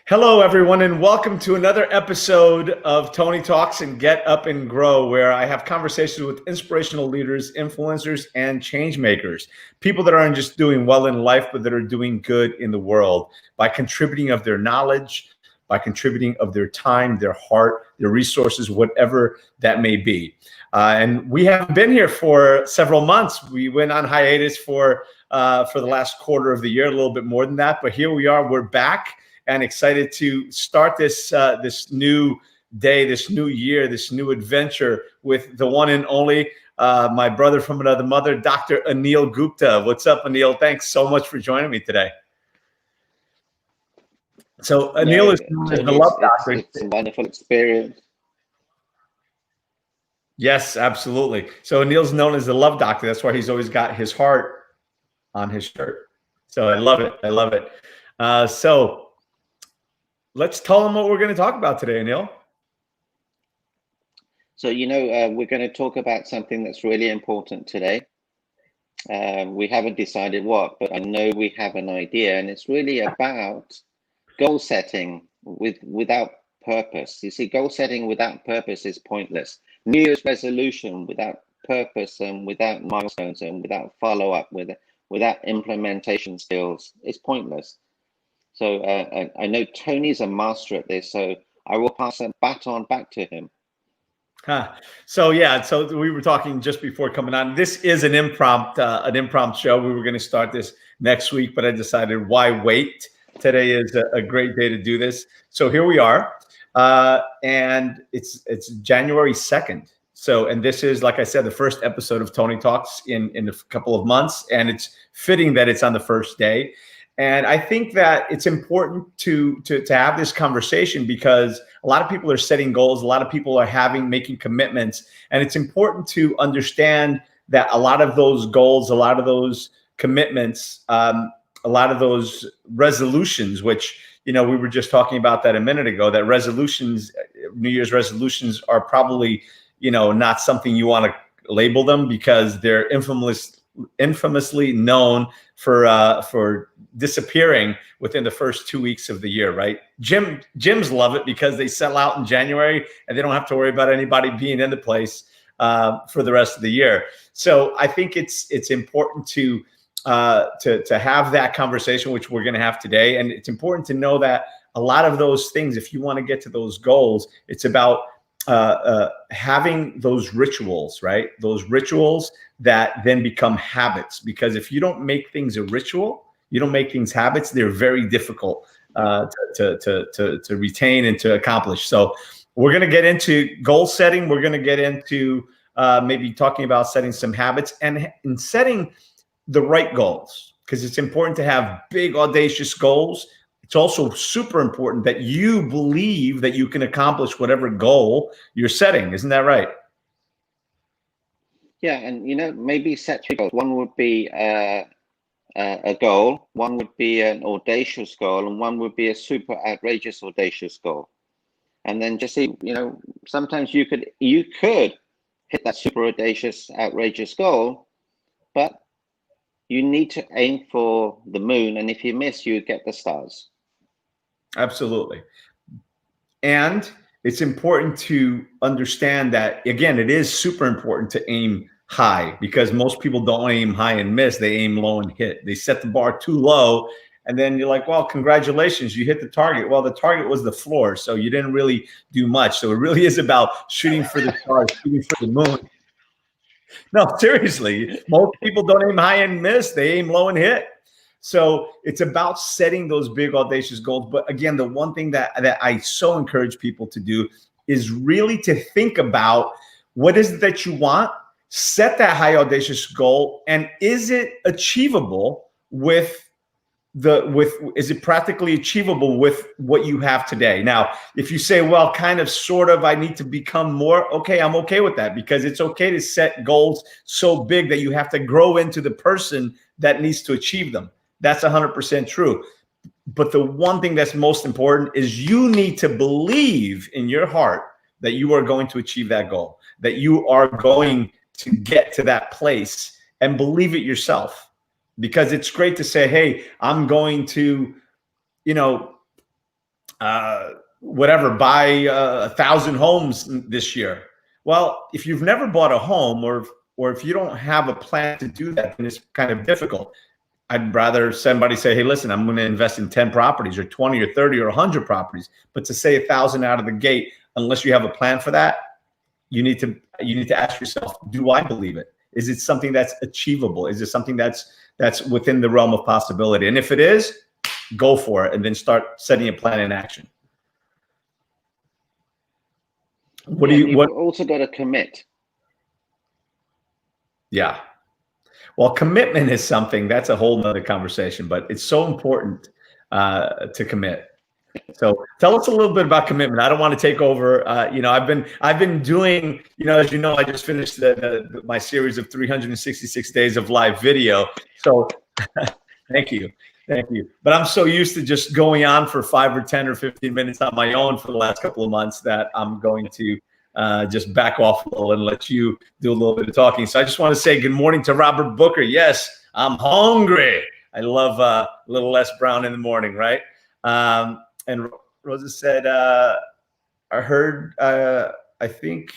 Hello, everyone, and welcome to another episode of Tony Talks and Get Up and Grow, where I have conversations with inspirational leaders, influencers, and change makers. People that aren't just doing well in life, but that are doing good in the world by contributing of their knowledge, by contributing of their time, their heart, their resources, whatever that may be. And we have been here for several months. We went on hiatus for the last quarter of the year, a little bit more than that, but here we are. We're back. And excited to start this new day, this new year, this new adventure with the one and only my brother from another mother, Dr. Anil Gupta. What's up, Anil? Thanks so much for joining me today. So Anil is the love doctor. It's a wonderful experience. Yes, absolutely. So Anil's known as the love doctor. That's why he's always got his heart on his shirt. So I love it. I love it. So let's tell them what we're going to talk about today, Anil. So, we're going to talk about something that's really important today. We haven't decided what, but I know we have an idea, and it's really about goal setting without purpose. You see, goal setting without purpose is pointless. New Year's resolution without purpose and without milestones and without follow-up, without implementation skills is pointless. So I know Tony's a master at this, so I will pass that baton back to him. So yeah, so we were talking just before coming on. This is an impromptu show. We were going to start this next week, but I decided why wait? Today is a great day to do this. So here we are, and it's January 2nd. So, and this is, like I said, the first episode of Tony Talks in a couple of months, and it's fitting that it's on the first day. And I think that it's important to have this conversation because a lot of people are setting goals. A lot of people are making commitments. And it's important to understand that a lot of those goals, a lot of those commitments, a lot of those resolutions, which, we were just talking about that a minute ago, that resolutions, New Year's resolutions are probably, not something you want to label them because they're infamously known for disappearing within the first 2 weeks of the year, right? Gyms love it because they sell out in January and they don't have to worry about anybody being in the place for the rest of the year. So I think it's important to have that conversation, which we're going to have today. And it's important to know that a lot of those things, if you want to get to those goals, it's about having those rituals, right? Those rituals that then become habits. Because if you don't make things a ritual, you don't make things habits, they're very difficult to retain and to accomplish. So we're going to get into goal setting. We're going to get into maybe talking about setting some habits and setting the right goals, because it's important to have big, audacious goals. It's also super important that you believe that you can accomplish whatever goal you're setting. Isn't that right? Yeah, and maybe set your goals. One would be a goal, one would be an audacious goal, and one would be a super outrageous audacious goal. And then just see, sometimes you could hit that super audacious outrageous goal, but you need to aim for the moon, and if you miss, you get the stars. Absolutely. And it's important to understand that, again, it is super important to aim high, because most people don't aim high and miss. They aim low and hit. They set the bar too low, and then you're like, well, congratulations, you hit the target. Well, the target was the floor, so you didn't really do much. So it really is about shooting for the stars, shooting for the moon. No, seriously, most people don't aim high and miss. They aim low and hit. So it's about setting those big, audacious goals. But again, the one thing that I so encourage people to do is really to think about what is it that you want, set that high, audacious goal, and is it achievable is it practically achievable with what you have today? Now, if you say, well, kind of, sort of, I need to become more, okay, I'm okay with that, because it's okay to set goals so big that you have to grow into the person that needs to achieve them. That's 100% true. But the one thing that's most important is you need to believe in your heart that you are going to achieve that goal, that you are going to get to that place, and believe it yourself. Because it's great to say, hey, I'm going to, whatever, buy 1,000 homes this year. Well, if you've never bought a home, or if you don't have a plan to do that, then it's kind of difficult. I'd rather somebody say, hey, listen, I'm going to invest in 10 properties or 20 or 30 or 100 properties. But to say 1,000 out of the gate, unless you have a plan for that, you need to ask yourself, do I believe it? Is it something that's achievable? Is it something that's within the realm of possibility? And if it is, go for it, and then start setting a plan in action. You've also got to commit. Yeah. Well, commitment is something that's a whole nother conversation, but it's so important to commit. So tell us a little bit about commitment. I don't want to take over. I've been doing, as you know, I just finished my series of 366 days of live video. So thank you. But I'm so used to just going on for 5 or 10 or 15 minutes on my own for the last couple of months that I'm going to just back off a little and let you do a little bit of talking. So I just want to say good morning to Robert Booker. Yes, I'm hungry. I love a little Les Brown in the morning, right? And Rosa said, I heard, I think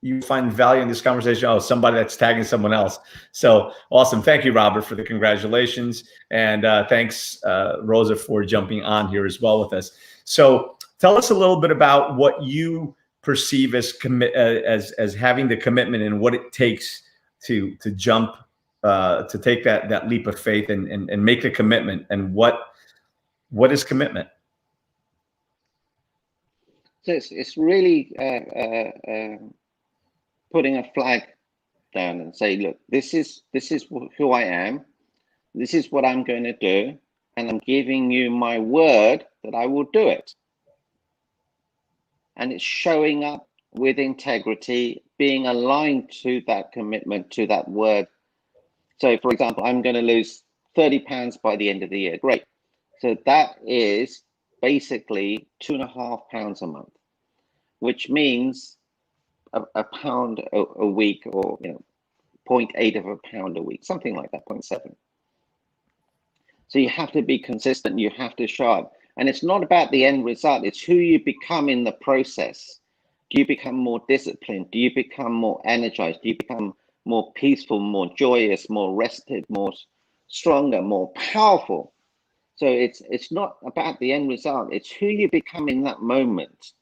you find value in this conversation. Oh, somebody that's tagging someone else. So awesome. Thank you, Robert, for the congratulations. And thanks, Rosa, for jumping on here as well with us. So tell us a little bit about what you perceive as having the commitment and what it takes to jump, to take that leap of faith and make a commitment. And what is commitment? So it's really putting a flag down and say, look, this is who I am. This is what I'm going to do. And I'm giving you my word that I will do it. And it's showing up with integrity, being aligned to that commitment, to that word. So, for example, I'm going to lose 30 pounds by the end of the year. Great. So that is basically £2.5 a month, which means a pound a week, or 0.8 of a pound a week, something like that, 0.7. So you have to be consistent. You have to show up. And it's not about the end result. It's who you become in the process. Do you become more disciplined? Do you become more energized? Do you become more peaceful, more joyous, more rested, more stronger, more powerful? So it's not about the end result. It's who you become in that moment.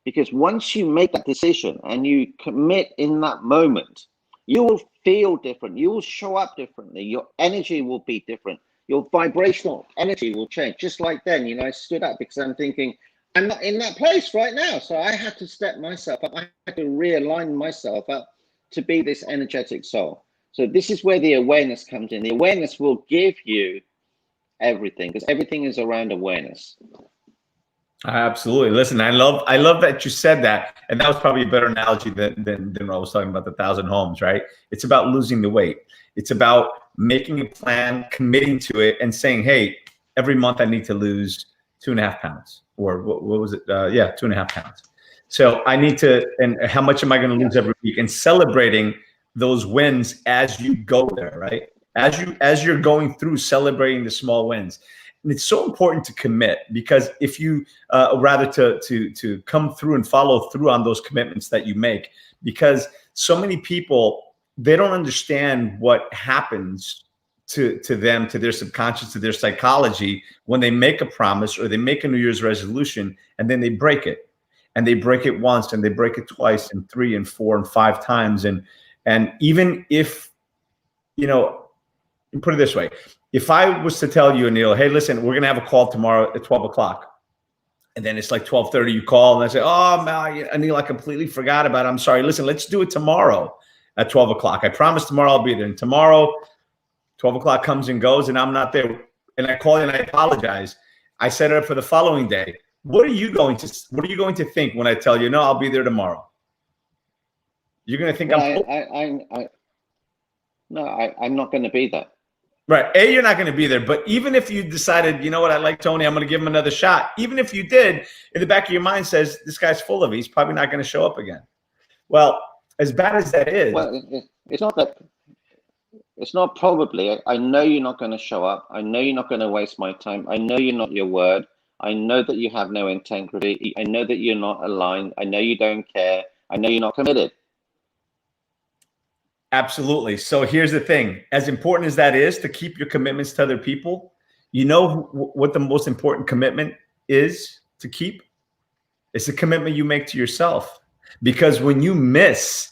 Because once you make that decision and you commit in that moment, you will feel different. You will show up differently. Your energy will be different. Your vibrational energy will change. Just like then, I stood up because I'm thinking, I'm not in that place right now. So I had to step myself up. I had to realign myself up to be this energetic soul. So this is where the awareness comes in. The awareness will give you everything, because everything is around awareness. Absolutely. Listen, I love that you said that, and that was probably a better analogy than when I was talking about the 1,000 homes, right? It's about losing the weight. It's about making a plan, committing to it, and saying, hey, every month I need to lose 2.5 pounds, or what was it? 2.5 pounds. So I need to, and how much am I going to lose every week? And celebrating those wins as you go there, right? As you're going through, celebrating the small wins. And it's so important to commit, because if you to come through and follow through on those commitments that you make, because so many people, they don't understand what happens to them, to their subconscious, to their psychology when they make a promise or they make a New Year's resolution and then they break it. And they break it once and they break it twice and 3 and 4 and 5 times. And even if, put it this way, if I was to tell you, Anil, hey, listen, we're going to have a call tomorrow at 12 o'clock. And then it's like 12:30, you call and I say, oh, man, Anil, I completely forgot about it. I'm sorry. Listen, let's do it tomorrow at 12 o'clock. I promise tomorrow I'll be there. And tomorrow, 12 o'clock comes and goes and I'm not there. And I call you and I apologize. I set it up for the following day. What are you going to think when I tell you, no, I'll be there tomorrow? You're going to think I'm not going to be there. Right. A, you're not going to be there. But even if you decided, you know what, I like Tony, I'm going to give him another shot. Even if you did, in the back of your mind says, this guy's full of it. He's probably not going to show up again. Well, as bad as that is. Well, it's not that. It's not probably. I know you're not going to show up. I know you're not going to waste my time. I know you're not your word. I know that you have no integrity. I know that you're not aligned. I know you don't care. I know you're not committed. Absolutely. So here's the thing. As important as that is to keep your commitments to other people, you know what the most important commitment is to keep? It's the commitment you make to yourself. Because when you miss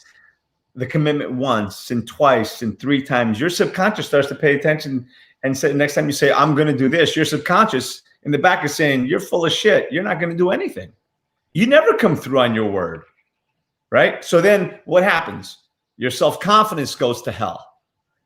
the commitment once and twice and three times, your subconscious starts to pay attention and say, next time you say, I'm going to do this, your subconscious in the back is saying, you're full of shit. You're not going to do anything. You never come through on your word, right? So then what happens? Your self-confidence goes to hell.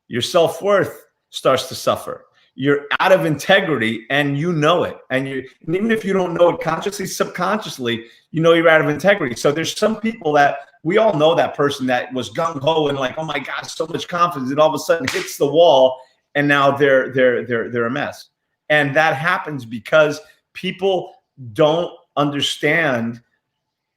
Your self-worth starts to suffer. You're out of integrity and you know it. And even if you don't know it consciously, subconsciously, you know you're out of integrity. So there's some people that we all know, that person that was gung-ho and like, oh my God, so much confidence, and all of a sudden hits the wall and now they're a mess. And that happens because people don't understand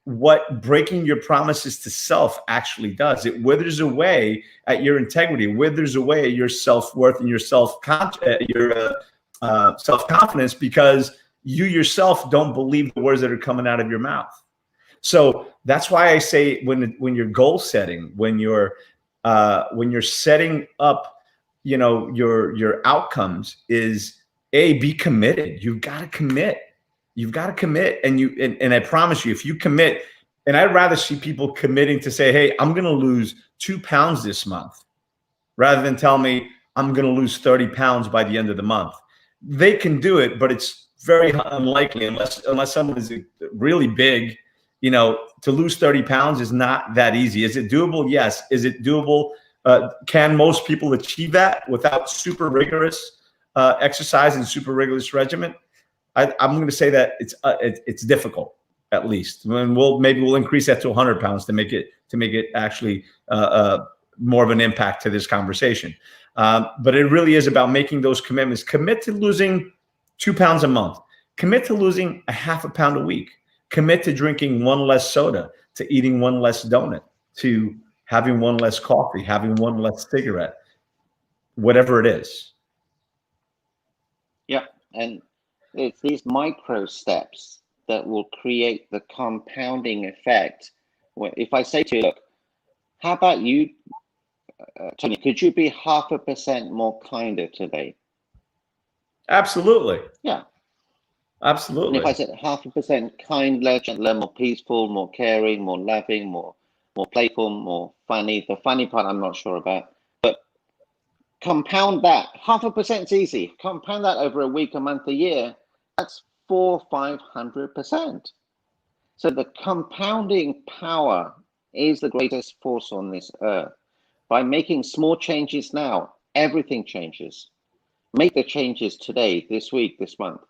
what breaking your promises to self actually does. It withers away at your integrity, withers away at your self-worth and your self-confidence, because you yourself don't believe the words that are coming out of your mouth. So that's why I say when you're goal setting, when you're setting up, you know, your outcomes, is be committed. You've got to commit. You've got to commit. And I promise you, if you commit, and I'd rather see people committing to say, hey, I'm going to lose 2 pounds this month, rather than tell me I'm going to lose 30 pounds by the end of the month. They can do it, but it's very unlikely unless someone is really big, you know, to lose 30 pounds is not that easy. Is it doable? Yes. Is it doable? Can most people achieve that without super rigorous exercise and super rigorous regimen? I'm going to say that it's difficult, at least. And maybe we'll increase that to 100 pounds to make it actually more of an impact to this conversation. But it really is about making those commitments. Commit to losing 2 pounds a month. Commit to losing a half a pound a week. Commit to drinking one less soda, to eating one less donut, to having one less coffee, having one less cigarette, whatever it is. Yeah, and it's these micro steps that will create the compounding effect. If I say to you, look, how about you, Tony, could you be 0.5% more kinder today? Absolutely. Yeah. Absolutely. And if I said 0.5% kinder, gentler, more peaceful, more caring, more loving, more playful, more funny. The funny part I'm not sure about. But compound that. 0.5% is easy. Compound that over a week, a month, a year. That's 400-500%. So the compounding power is the greatest force on this earth. By making small changes now, everything changes. Make the changes today, this week, this month.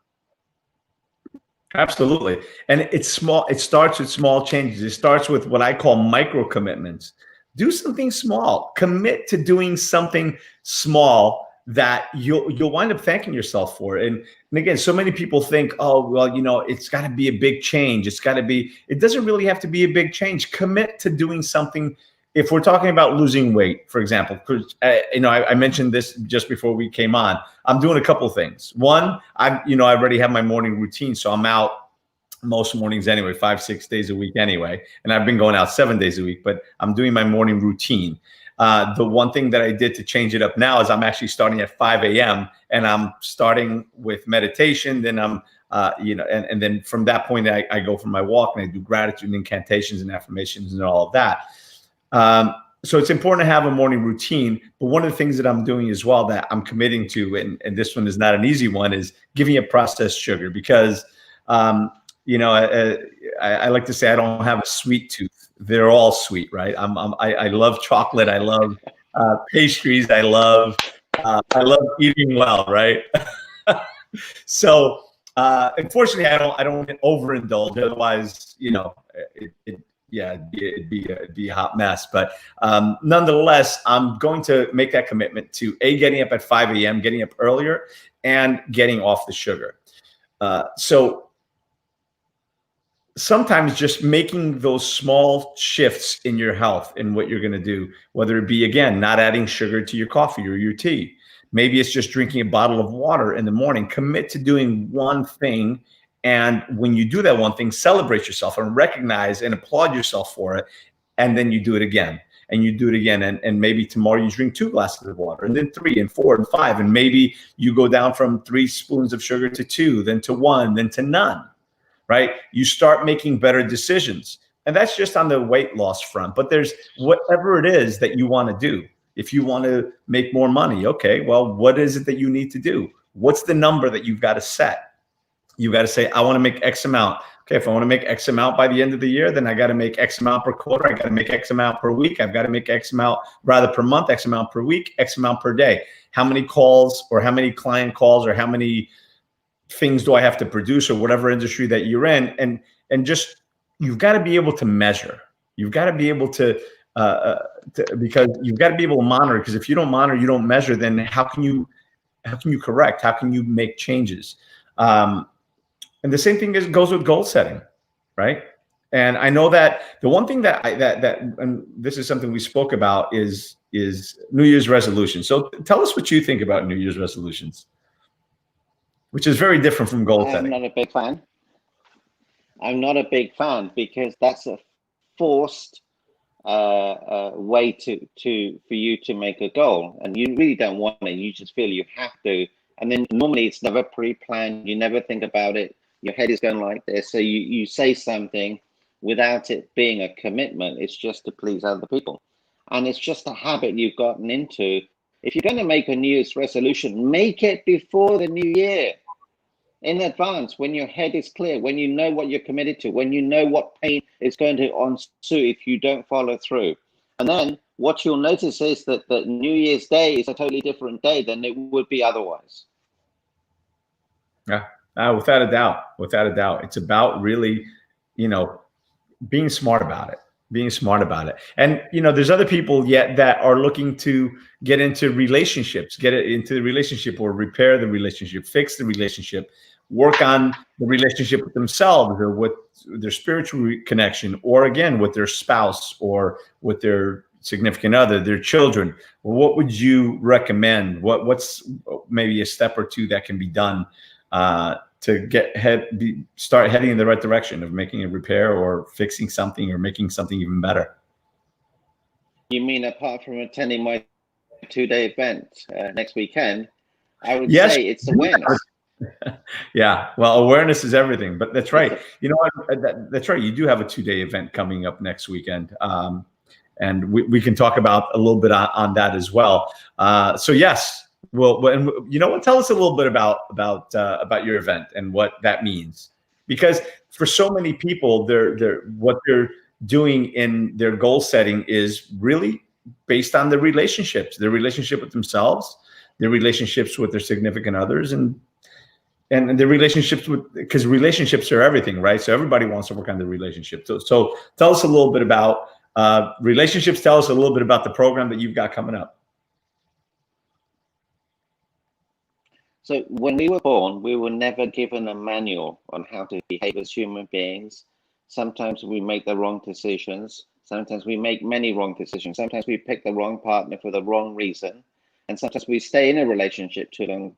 Absolutely. And it's small. It starts with small changes. It starts with what I call micro commitments. Do something small. Commit to doing something small that you'll wind up thanking yourself for. And again, so many people think, oh, well, you know, it's got to be a big change. It doesn't really have to be a big change. Commit to doing something. If we're talking about losing weight, for example, because you know, I mentioned this just before we came on. I'm doing a couple of things. One, I already have my morning routine, so I'm out most mornings anyway, 5-6 days a week anyway, and I've been going out 7 days a week. But I'm doing my morning routine. The one thing that I did to change it up now is I'm actually starting at 5 a.m. and I'm starting with meditation. Then I'm and then from that point I go for my walk and I do gratitude and incantations and affirmations and all of that. So it's important to have a morning routine. But one of the things that I'm doing as well that I'm committing to, and this one is not an easy one, is giving up processed sugar, because, I like to say I don't have a sweet tooth. They're all sweet, right? I love chocolate. I love pastries. I love eating well, right? So unfortunately, I don't overindulge. Otherwise, it'd be a hot mess. But nonetheless, I'm going to make that commitment to getting up at 5 a.m., getting up earlier, and getting off the sugar. So sometimes just making those small shifts in your health and what you're going to do, whether it be, again, not adding sugar to your coffee or your tea. Maybe it's just drinking a bottle of water in the morning. Commit to doing one thing And when you do that one thing, celebrate yourself and recognize and applaud yourself for it. And then you do it again and you do it again. And maybe tomorrow you drink 2 glasses of water, and then 3 and 4 and 5. And maybe you go down from 3 spoons of sugar to 2, then to 1, then to none, right? You start making better decisions. And that's just on the weight loss front. But there's whatever it is that you want to do. If you want to make more money, okay, well, what is it that you need to do? What's the number that you've got to set? You got to say, I want to make X amount. Okay, if I want to make X amount by the end of the year, then I got to make X amount per quarter. I got to make X amount per week. I've got to make X amount rather per month, X amount per week, X amount per day. How many calls or how many client calls or how many things do I have to produce or whatever industry that you're in? And just, you've got to be able to measure. You've got to be able to because you've got to be able to monitor, because if you don't monitor, you don't measure, then how can you correct? How can you make changes? And the same thing goes with goal setting, right? And I know that the one thing that and this is something we spoke about is New Year's resolutions. So tell us what you think about New Year's resolutions, which is very different from goal setting. I'm not a big fan. I'm not a big fan because that's a forced way for you to make a goal, and you really don't want it. You just feel you have to, and then normally it's never pre-planned. You never think about it. Your head is going like this, so you say something without it being a commitment. It's just to please other people, and it's just a habit you've gotten into. If you're going to make a New Year's resolution, make it before the new year, in advance, when your head is clear, when you know what you're committed to, when you know what pain is going to ensue if you don't follow through. And then what you'll notice is that the New Year's Day is a totally different day than it would be otherwise. Yeah, without a doubt, it's about really, being smart about it. And, there's other people yet that are looking to get into relationships, or repair the relationship, fix the relationship, work on the relationship with themselves or with their spiritual connection, or again, with their spouse or with their significant other, their children. What would you recommend? What's maybe a step or two that can be done to start heading in the right direction of making a repair or fixing something or making something even better? You mean apart from attending my 2-day event next weekend, I would say it's awareness. Yeah, well, awareness is everything, but that's right. You know what? That's right. You do have a 2-day event coming up next weekend. And we can talk about a little bit on that as well. So yes, well, and you know what? Tell us a little bit about your event and what that means, because for so many people, what they're doing in their goal setting is really based on their relationship with themselves, their relationships with their significant others, and their relationships because relationships are everything, right? So everybody wants to work on their relationships. So tell us a little bit about relationships. Tell us a little bit about the program that you've got coming up. So when we were born, we were never given a manual on how to behave as human beings. Sometimes we make the wrong decisions. Sometimes we make many wrong decisions. Sometimes we pick the wrong partner for the wrong reason. And sometimes we stay in a relationship too long.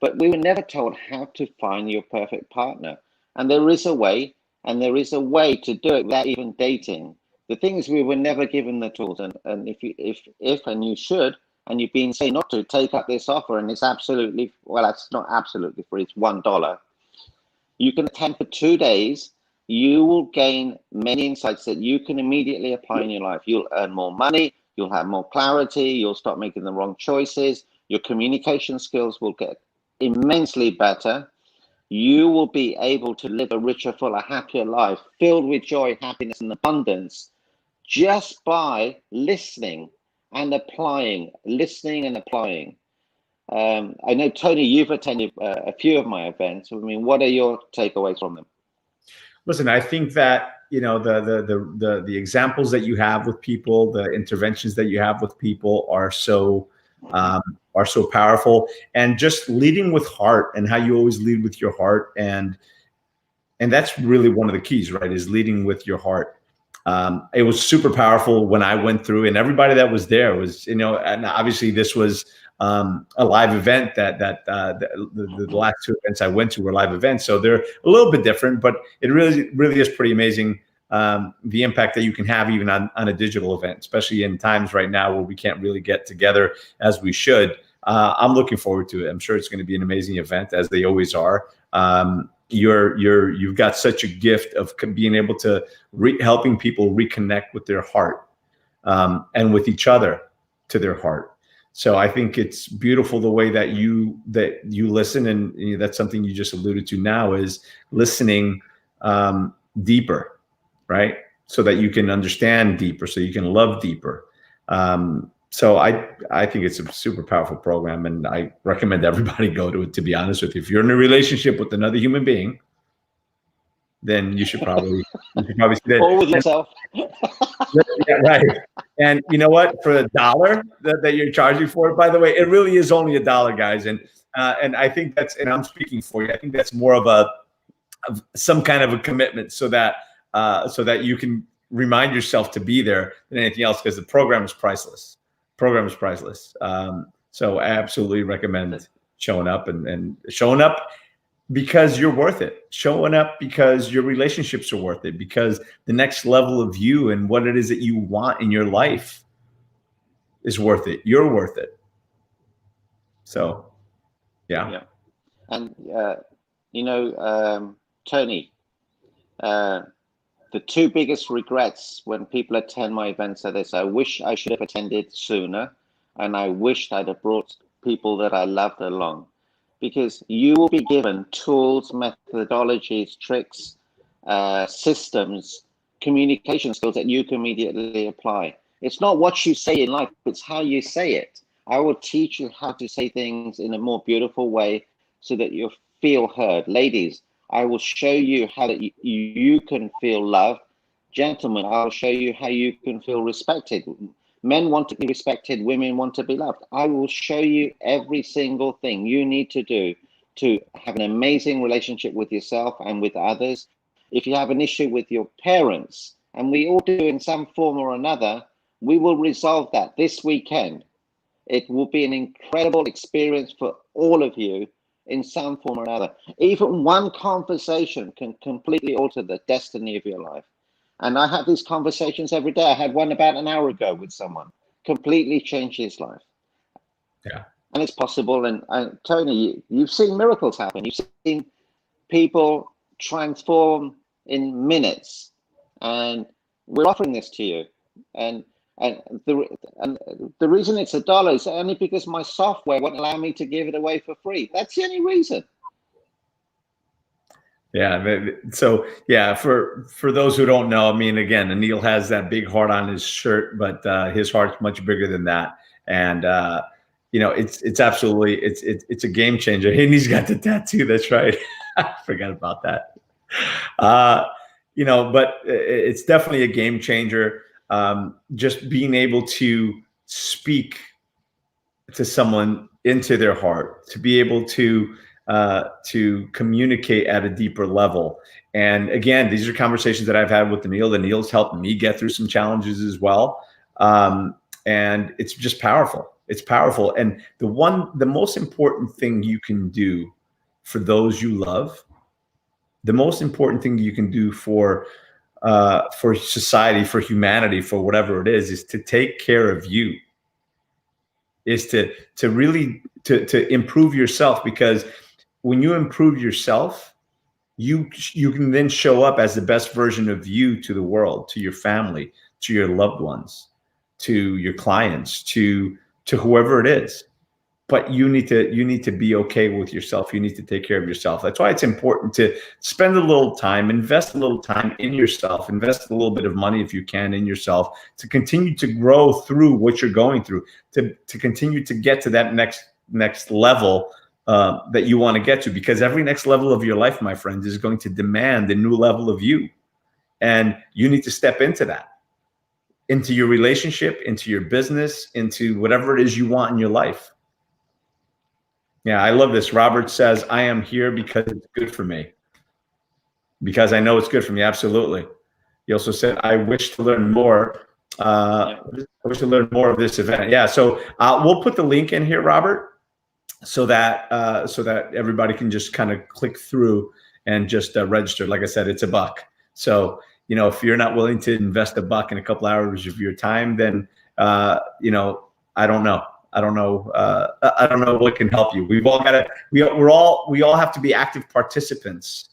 But we were never told how to find your perfect partner. And there is a way, to do it without even dating. The thing is, we were never given the tools. And if you should, and you've been saying not to, take up this offer, and it's absolutely, well, it's not absolutely free, it's $1. You can attend for 2 days. You will gain many insights that you can immediately apply in your life. You'll earn more money, you'll have more clarity, you'll stop making the wrong choices, your communication skills will get immensely better. You will be able to live a richer, fuller, happier life, filled with joy, happiness, and abundance, just by listening and applying. I know, Tony, you've attended a few of my events. I mean, what are your takeaways from them? Listen, I think that, the examples that you have with people, the interventions that you have with people are so powerful, and just leading with heart, and how you always lead with your heart. And that's really one of the keys, right? Is leading with your heart. It was super powerful when I went through, and everybody that was there was, and obviously this was a live event the last two events I went to were live events. So they're a little bit different, but it really is pretty amazing. The impact that you can have even on a digital event, especially in times right now where we can't really get together as we should. I'm looking forward to it. I'm sure it's going to be an amazing event, as they always are. You've got such a gift of being able to helping people reconnect with their heart, and with each other to their heart. So I think it's beautiful the way that you listen, and that's something you just alluded to now, is listening deeper, right? So that you can understand deeper, so you can love deeper. So I think it's a super powerful program, and I recommend everybody go to it, to be honest with you. If you're in a relationship with another human being, then you should probably see that. Or with yourself. Yeah, right. And you know what? For $1 that you're charging for it, by the way, it really is only $1, guys. And I think that's, and I'm speaking for you, I think that's more of some kind of a commitment, so that you can remind yourself to be there than anything else, because the program is priceless. So I absolutely recommend showing up and showing up because you're worth it. Showing up because your relationships are worth it, because the next level of you and what it is that you want in your life is worth it. You're worth it. So, yeah. And, Tony, the two biggest regrets when people attend my events are this: I wish I should have attended sooner, and I wished I'd have brought people that I loved along. Because you will be given tools, methodologies, tricks, systems, communication skills that you can immediately apply. It's not what you say in life, it's how you say it. I will teach you how to say things in a more beautiful way so that you feel heard. Ladies, I will show you how that you can feel loved. Gentlemen, I'll show you how you can feel respected. Men want to be respected, women want to be loved. I will show you every single thing you need to do to have an amazing relationship with yourself and with others. If you have an issue with your parents, and we all do in some form or another, we will resolve that this weekend. It will be an incredible experience for all of you in some form or another. Even one conversation can completely alter the destiny of your life. And I have these conversations every day. I had one about an hour ago with someone, completely changed his life. Yeah. And it's possible. And Tony, you've seen miracles happen. You've seen people transform in minutes. And we're offering this to you. And the reason it's $1 is only because my software won't allow me to give it away for free. That's the only reason. Yeah. So yeah, for those who don't know, I mean, again, Anil has that big heart on his shirt, but his heart's much bigger than that. And it's absolutely, it's a game changer. And he's got the tattoo. That's right. I forgot about that. But it's definitely a game changer. Just being able to speak to someone into their heart, to be able to communicate at a deeper level. And again, these are conversations that I've had with Anil. Anil's helped me get through some challenges as well. And it's just powerful. It's powerful. And the most important thing you can do for those you love, the most important thing you can do for society, for humanity, for whatever it is to take care of you, is to really improve yourself. Because when you improve yourself, you can then show up as the best version of you to the world, to your family, to your loved ones, to your clients, to whoever it is. But you need to be okay with yourself. You need to take care of yourself. That's why it's important to spend a little time, invest a little time in yourself, invest a little bit of money if you can in yourself, to continue to grow through what you're going through, to continue to get to that next level that you want to get to. Because every next level of your life, my friends, is going to demand a new level of you. And you need to step into that, into your relationship, into your business, into whatever it is you want in your life. Yeah, I love this. Robert says, I am here because it's good for me. Because I know it's good for me. Absolutely. He also said, I wish to learn more I wish I learned more of this event. Yeah, so we'll put the link in here, Robert, so that everybody can just kind of click through and just register. Like I said, it's $1. So if you're not willing to invest $1 in a couple hours of your time, then I don't know. I don't know what can help you. We've all got to. We all have to be active participants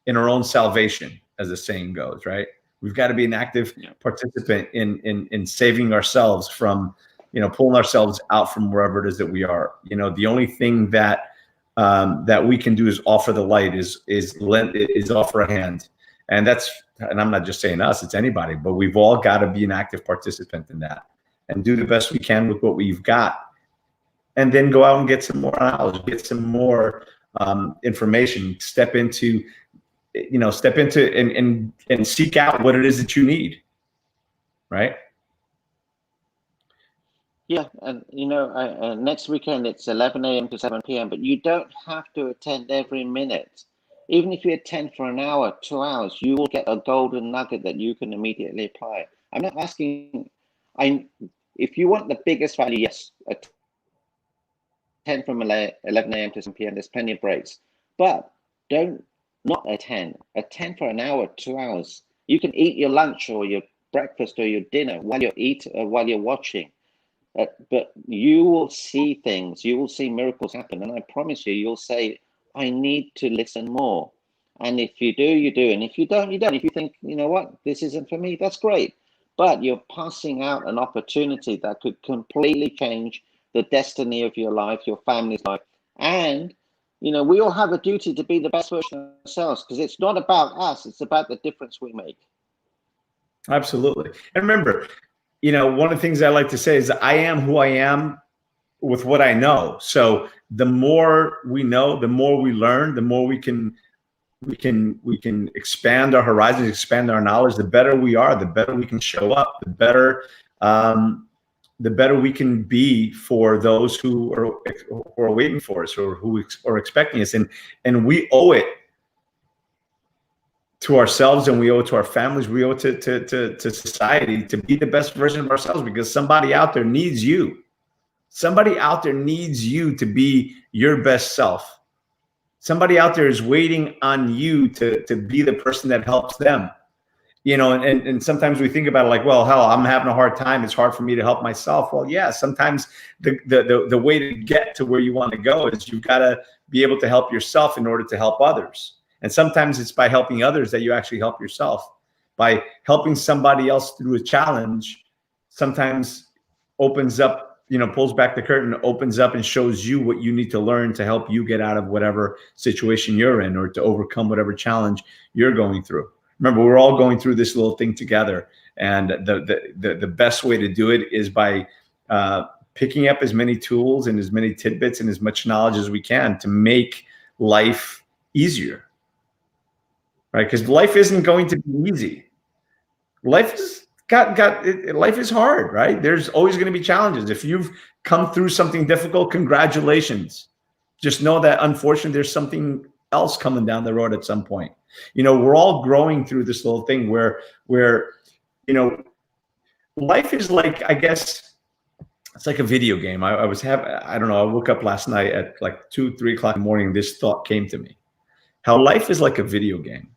in our own salvation, as the saying goes, right? We've got to be an active participant in saving ourselves from, pulling ourselves out from wherever it is that we are. The only thing that we can do is offer the light, is offer a hand, and I'm not just saying us; it's anybody. But we've all got to be an active participant in that, and do the best we can with what we've got, and then go out and get some more knowledge, get some more information, step into and seek out what it is that you need, right? Yeah, and next weekend it's 11 a.m. to 7 p.m., but you don't have to attend every minute. Even if you attend for an hour, 2 hours, you will get a golden nugget that you can immediately apply. I'm not asking, if you want the biggest value, yes, attend from 11 a.m. to 7 p.m. There's plenty of breaks, but don't not attend for an hour, 2 hours. You can eat your lunch or your breakfast or your dinner while you're watching. But you will see things, you will see miracles happen. And I promise you, you'll say, I need to listen more. And if you do, you do. And if you don't, you don't. If you think, you know what, this isn't for me, that's great. But you're passing out an opportunity that could completely change the destiny of your life, your family's life. And we all have a duty to be the best version of ourselves, because it's not about us, it's about the difference we make. Absolutely. And remember, one of the things I like to say is I am who I am with what I know. So the more we know, the more we learn, the more we can expand our horizons, expand our knowledge. The better we are, the better we can show up, the better we can be for those who are waiting for us or who are expecting us. And we owe it to ourselves, and we owe it to our families. We owe it to society to be the best version of ourselves, because somebody out there needs you. Somebody out there needs you to be your best self. Somebody out there is waiting on you to be the person that helps them. And sometimes we think about it like, well, hell, I'm having a hard time. It's hard for me to help myself. Well, yeah, sometimes the way to get to where you want to go is you've got to be able to help yourself in order to help others. And sometimes it's by helping others that you actually help yourself. By helping somebody else through a challenge, sometimes opens up, pulls back the curtain, opens up and shows you what you need to learn to help you get out of whatever situation you're in, or to overcome whatever challenge you're going through. Remember, we're all going through this little thing together. And the best way to do it is by picking up as many tools and as many tidbits and as much knowledge as we can to make life easier. Right? Because life isn't going to be easy. Life is life is hard, right? There's always going to be challenges. If you've come through something difficult, congratulations. Just know that unfortunately there's something else coming down the road at some point. We're all growing through this little thing where life is like, I guess it's like a video game. I woke up last night at like 2-3 o'clock in the morning. This thought came to me, how life is like a video game.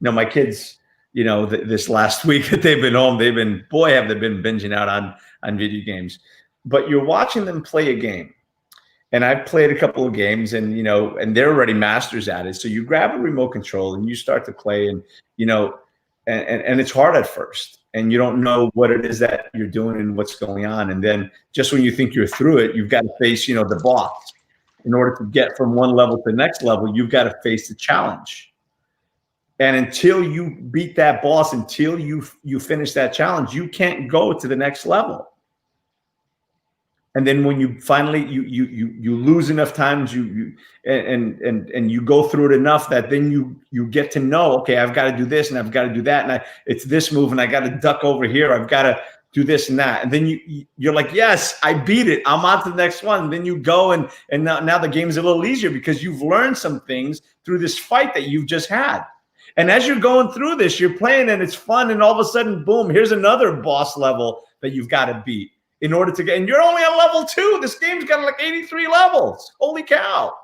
My kids, this last week that they've been home, have they been binging out on video games. But you're watching them play a game. And I've played a couple of games, and and they're already masters at it. So you grab a remote control and you start to play, and and it's hard at first, and you don't know what it is that you're doing and what's going on. And then just when you think you're through it, you've got to face the boss. In order to get from one level to the next level, you've got to face the challenge. And until you beat that boss, until you finish that challenge, you can't go to the next level. And then when you finally you lose enough times, and you go through it enough that then you get to know, okay, I've got to do this and I've got to do that, and it's this move, and I got to duck over here, I've got to do this and that, and then you're like, yes, I beat it, I'm on to the next one. And then you go and now the game is a little easier because you've learned some things through this fight that you've just had. And as you're going through this, you're playing and it's fun. And all of a sudden, boom, here's another boss level that you've got to beat in order to get, and you're only on level 2. This game's got like 83 levels. Holy cow.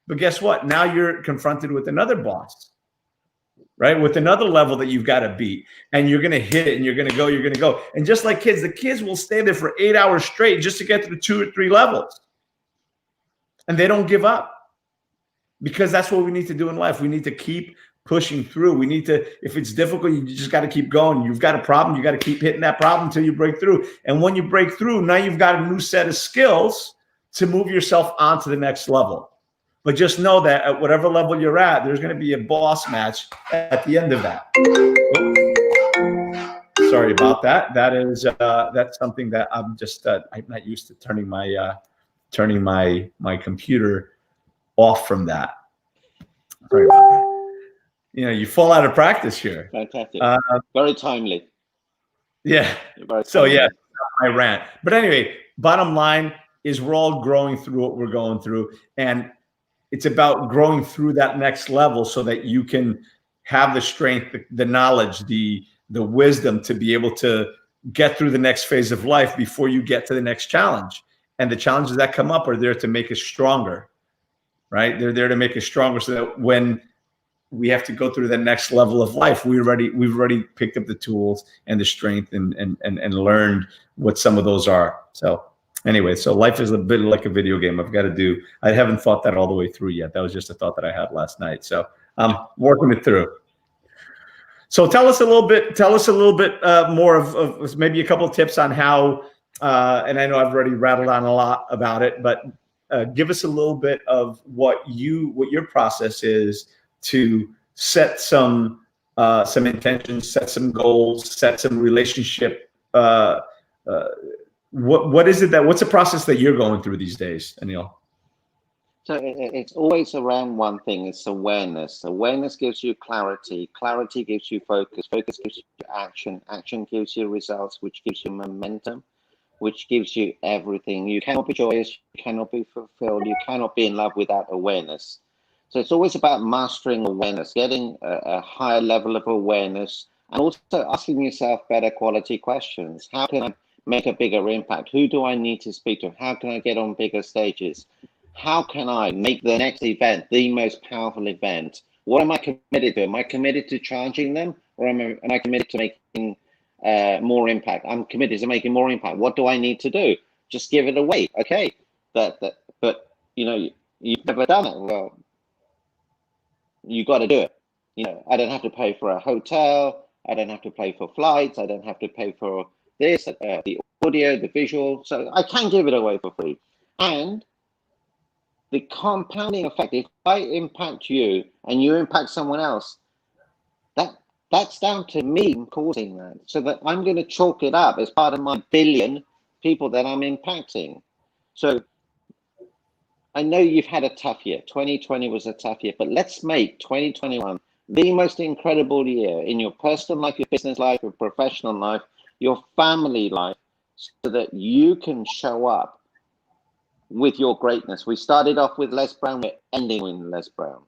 But guess what? Now you're confronted with another boss, right? With another level that you've got to beat, and you're going to hit it and you're going to go. And just like kids, the kids will stay there for 8 hours straight just to get to the 2 or 3 levels. And they don't give up, because that's what we need to do in life. We need to keep pushing through. We need to, if it's difficult, you just got to keep going. You've got a problem, you got to keep hitting that problem until you break through. And when you break through, now you've got a new set of skills to move yourself on to the next level. But just know that at whatever level you're at, there's going to be a boss match at the end of that. Oh, sorry about that. That's something that I'm just I'm not used to turning my computer off from that. Sorry about that. You know, you fall out of practice here. Fantastic. Very timely. Yeah. So yeah, my rant. But anyway, bottom line is we're all growing through what we're going through, and it's about growing through that next level so that you can have the strength, the knowledge, the wisdom to be able to get through the next phase of life before you get to the next challenge. And the challenges that come up are there to make us stronger, right? They're there to make us stronger so that when we have to go through the next level of life, we've already picked up the tools and the strength and learned what some of those are. So anyway, so life is a bit like a video game. I haven't thought that all the way through yet. That was just a thought that I had last night. So I'm working it through. So tell us a little bit more of maybe a couple of tips on how, and I know I've already rattled on a lot about it, but give us a little bit of what your process is to set some intentions, set some goals, set some relationship. What is it what's the process that you're going through these days, Anil? So it's always around one thing. It's awareness. Awareness gives you clarity. Clarity gives you focus. Focus gives you action. Action gives you results, which gives you momentum, which gives you everything. You cannot be joyous. You cannot be fulfilled. You cannot be in love without awareness. So it's always about mastering awareness, getting a higher level of awareness, and also asking yourself better quality questions. How can I make a bigger impact? Who do I need to speak to? How can I get on bigger stages? How can I make the next event the most powerful event? What am I committed to? Am I committed to charging them, or am I committed to making more impact? I'm committed to making more impact. What do I need to do? Just give it away. Okay, but you know, you've never done it. Well, you got to do it. You know, I don't have to pay for a hotel. I don't have to pay for flights. I don't have to pay for this, the audio, the visual. So I can give it away for free. And the compounding effect, if I impact you and you impact someone else, that's down to me causing that. So that I'm going to chalk it up as part of my billion people that I'm impacting. So I know you've had a tough year. 2020 was a tough year, but let's make 2021 the most incredible year in your personal life, your business life, your professional life, your family life, so that you can show up with your greatness. We started off with Les Brown, we're ending with Les Brown.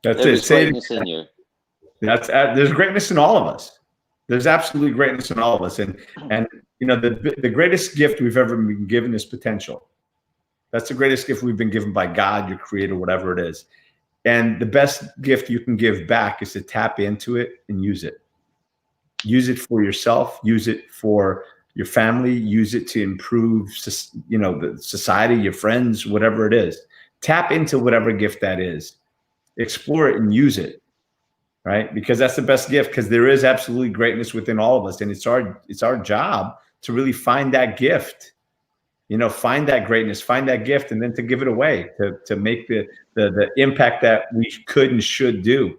That's There's greatness in you. There's greatness in all of us. There's absolutely greatness in all of us. And you know, the greatest gift we've ever been given is potential. That's the greatest gift we've been given by God, your creator, whatever it is. And the best gift you can give back is to tap into it and use it. Use it for yourself. Use it for your family. Use it to improve, you know, the society, your friends, whatever it is. Tap into whatever gift that is. Explore it and use it, right? Because that's the best gift, because there is absolutely greatness within all of us. And it's our job to really find that gift. You know, find that greatness, find that gift, and then to give it away, to make the impact that we could and should do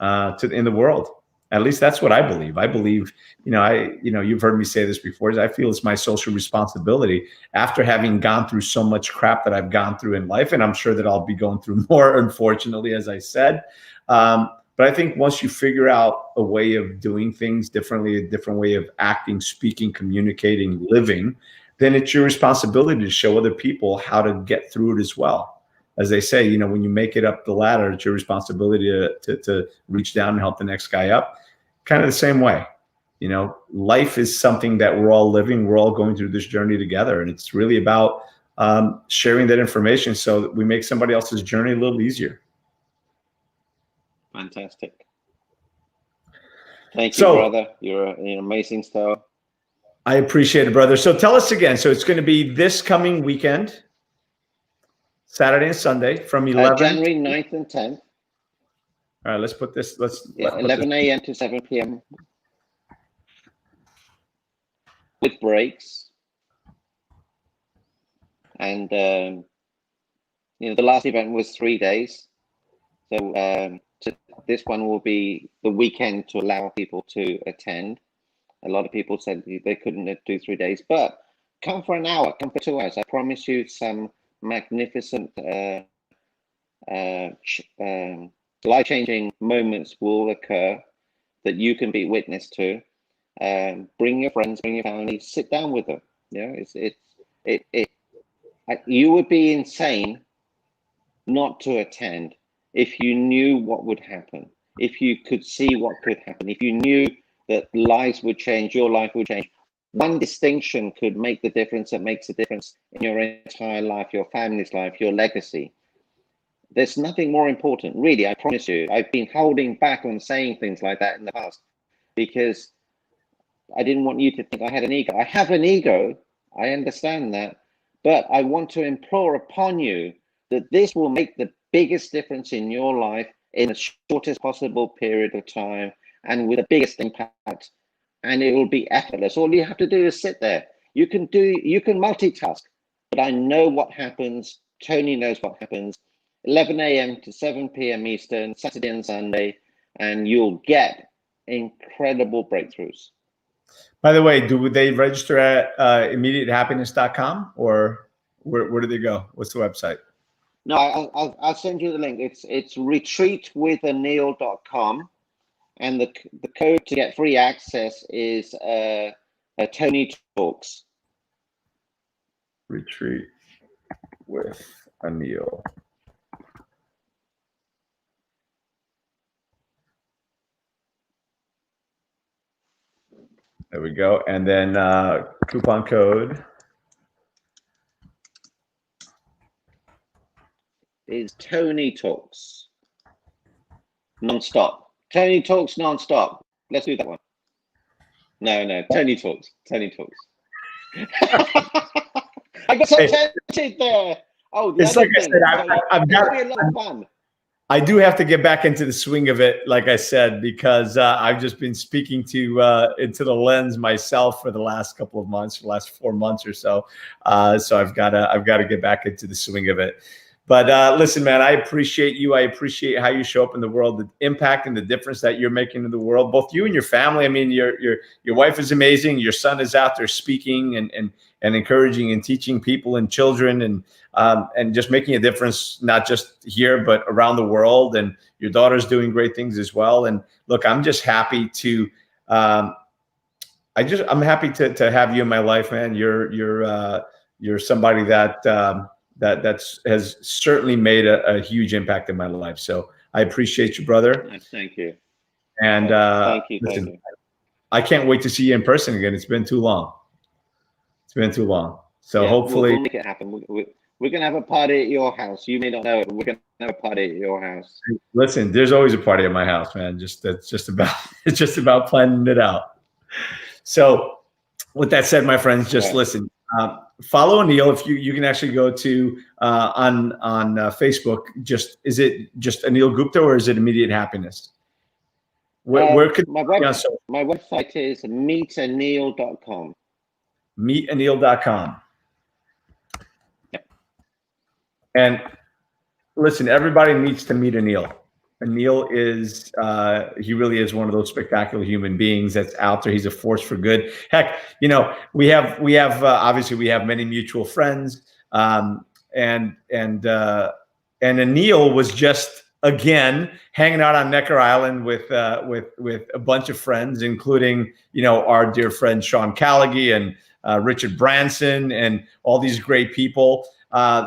in the world. At least that's what I believe. I believe, you know, you've heard me say this before, is I feel it's my social responsibility after having gone through so much crap that I've gone through in life, and I'm sure that I'll be going through more, unfortunately, as I said. But I think once you figure out a way of doing things differently, a different way of acting, speaking, communicating, living, then it's your responsibility to show other people how to get through it as well. as they say, you know, when you make it up the ladder, it's your responsibility to reach down and help the next guy up. Kind of the same way. You know, life is something that we're all living. We're all going through this journey together. And it's really about sharing that information so that we make somebody else's journey a little easier. Fantastic. Thank you, brother. You're an amazing star. I appreciate it, brother. So tell us again. So it's going to be this coming weekend, Saturday and Sunday from 11. January 9th and 10th. All right, let's put this. 11 a.m. to 7 p.m. with breaks. And, you know, the last event was 3 days. So this one will be the weekend to allow people to attend. A lot of people said they couldn't do 3 days, but come for an hour, come for 2 hours. I promise you some magnificent, life-changing moments will occur that you can be witness to. Bring your friends, bring your family, sit down with them. You know, you would be insane not to attend if you knew what would happen, if you could see what could happen, if you knew that lives would change, your life would change. One distinction could make the difference that makes a difference in your entire life, your family's life, your legacy. There's nothing more important, really, I promise you. I've been holding back on saying things like that in the past because I didn't want you to think I had an ego. I have an ego, I understand that, but I want to implore upon you that this will make the biggest difference in your life in the shortest possible period of time and with the biggest impact, and it will be effortless. All you have to do is sit there. You can multitask, but I know what happens. Tony knows what happens. 11 a.m. to 7 p.m. Eastern, Saturday and Sunday, and you'll get incredible breakthroughs. By the way, do they register at immediatehappiness.com or where do they go? What's the website? No, I'll send you the link. It's retreatwithanil.com. And the code to get free access is TonyTalks. Retreat with Anil. There we go. And then coupon code is TonyTalks. Non-stop. Tony Talks non-stop. Let's do that one. No, Tony Talks. Tony Talks. I got so tempted there. Oh, it's like I said, I've got a lot of fun. I do have to get back into the swing of it, like I said, because I've just been speaking to into the lens myself for the last couple of months, for the last 4 months or so. So I've got to get back into the swing of it. But listen, man, I appreciate you. I appreciate how you show up in the world, the impact and the difference that you're making in the world, both you and your family. I mean, your wife is amazing. Your son is out there speaking and encouraging and teaching people and children and just making a difference, not just here, but around the world. And your daughter's doing great things as well. And look, I'm just happy to I'm happy to have you in my life, man. You're somebody that has certainly made a huge impact in my life. So I appreciate you, brother. Thank you. And thank you. I can't wait to see you in person again. It's been too long. So yeah, hopefully we'll make it happen. We're going to have a party at your house. You may not know it, but we're going to have a party at your house. Listen, there's always a party at my house, man. It's just about planning it out. So with that said, my friends, just listen. Follow Anil. If you can actually go to on Facebook. Is it just Anil Gupta or is it Immediate Happiness? Where could my website is meetanil.com. Meetanil.com. And listen, everybody needs to meet Anil. Anil is he really is one of those spectacular human beings that's out there. He's a force for good. Heck, you know, we have obviously we have many mutual friends, and Anil was just again hanging out on Necker Island with a bunch of friends, including, you know, our dear friend Sean Callaghy and Richard Branson and all these great people.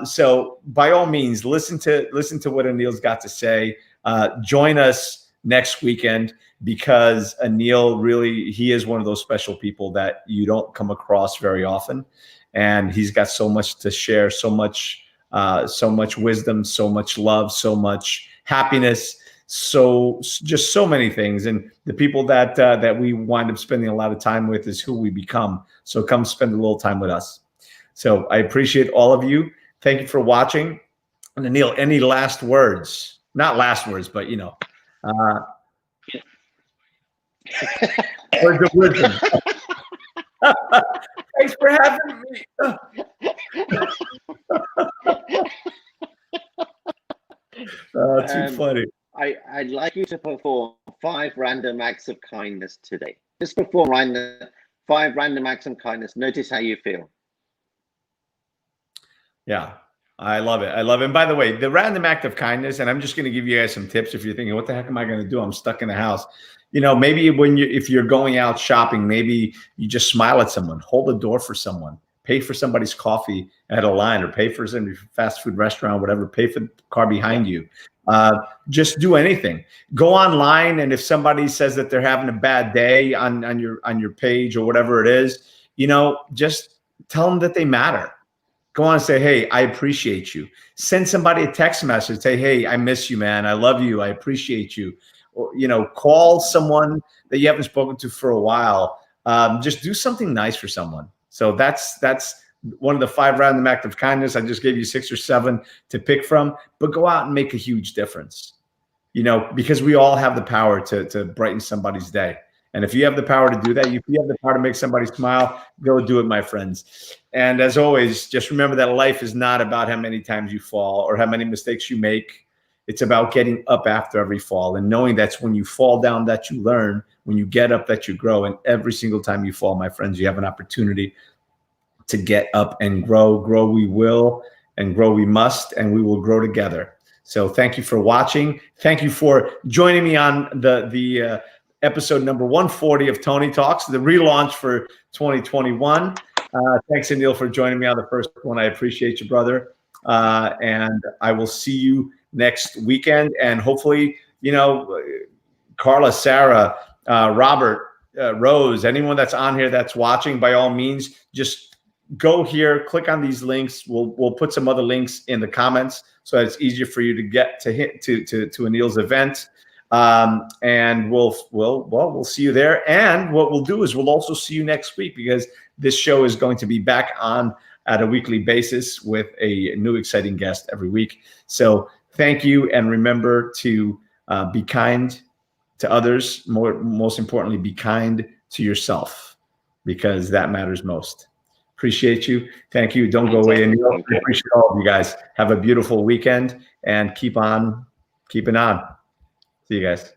So by all means, listen to what Anil's got to say. Join us next weekend, because Anil really, he is one of those special people that you don't come across very often. And he's got so much to share, so much wisdom, so much love, so much happiness, just so many things. And the people that we wind up spending a lot of time with is who we become. So come spend a little time with us. So I appreciate all of you. Thank you for watching. And Anil, any last words? Not last words, but words of wisdom. Thanks for having me. Too funny. I'd like you to perform 5 random acts of kindness today. Just perform 5 random acts of kindness. Notice how you feel. Yeah, I love it. I love it. And by the way, the random act of kindness, and I'm just going to give you guys some tips if you're thinking, what the heck am I going to do? I'm stuck in the house. Maybe if you're going out shopping, maybe you just smile at someone, hold the door for someone, pay for somebody's coffee at a line, or pay for some fast food restaurant, whatever, pay for the car behind you. Just do anything. Go online, and if somebody says that they're having a bad day on your page or whatever it is, just tell them that they matter. Go on and say, hey, I appreciate you. Send somebody a text message. Say, hey, I miss you, man. I love you. I appreciate you. Or, call someone that you haven't spoken to for a while. Just do something nice for someone. So that's one of the 5 random acts of kindness. I just gave you 6 or 7 to pick from, but go out and make a huge difference, because we all have the power to brighten somebody's day. And if you have the power to do that, if you have the power to make somebody smile, go do it, my friends. And as always, just remember that life is not about how many times you fall or how many mistakes you make. It's about getting up after every fall, and knowing that's when you fall down that you learn, when you get up that you grow. And every single time you fall, my friends, you have an opportunity to get up and grow. Grow we will, and grow we must, and we will grow together. So thank you for watching. Thank you for joining me on the episode number 140 of Tony Talks, the relaunch for 2021. Thanks, Anil, for joining me on the first one. I appreciate you, brother. And I will see you next weekend. And hopefully, Carla, Sarah, Robert, Rose, anyone that's on here that's watching, by all means, just go here, click on these links. We'll put some other links in the comments so that it's easier for you to get to Anil's event. And we'll see you there. And what we'll do is we'll also see you next week, because this show is going to be back on at a weekly basis with a new exciting guest every week. So thank you. And remember to be kind to others. Most importantly, be kind to yourself, because that matters most. Appreciate you. Thank you. Don't go away. And I appreciate all of you guys. Have a beautiful weekend, and keep on keeping on. See you guys.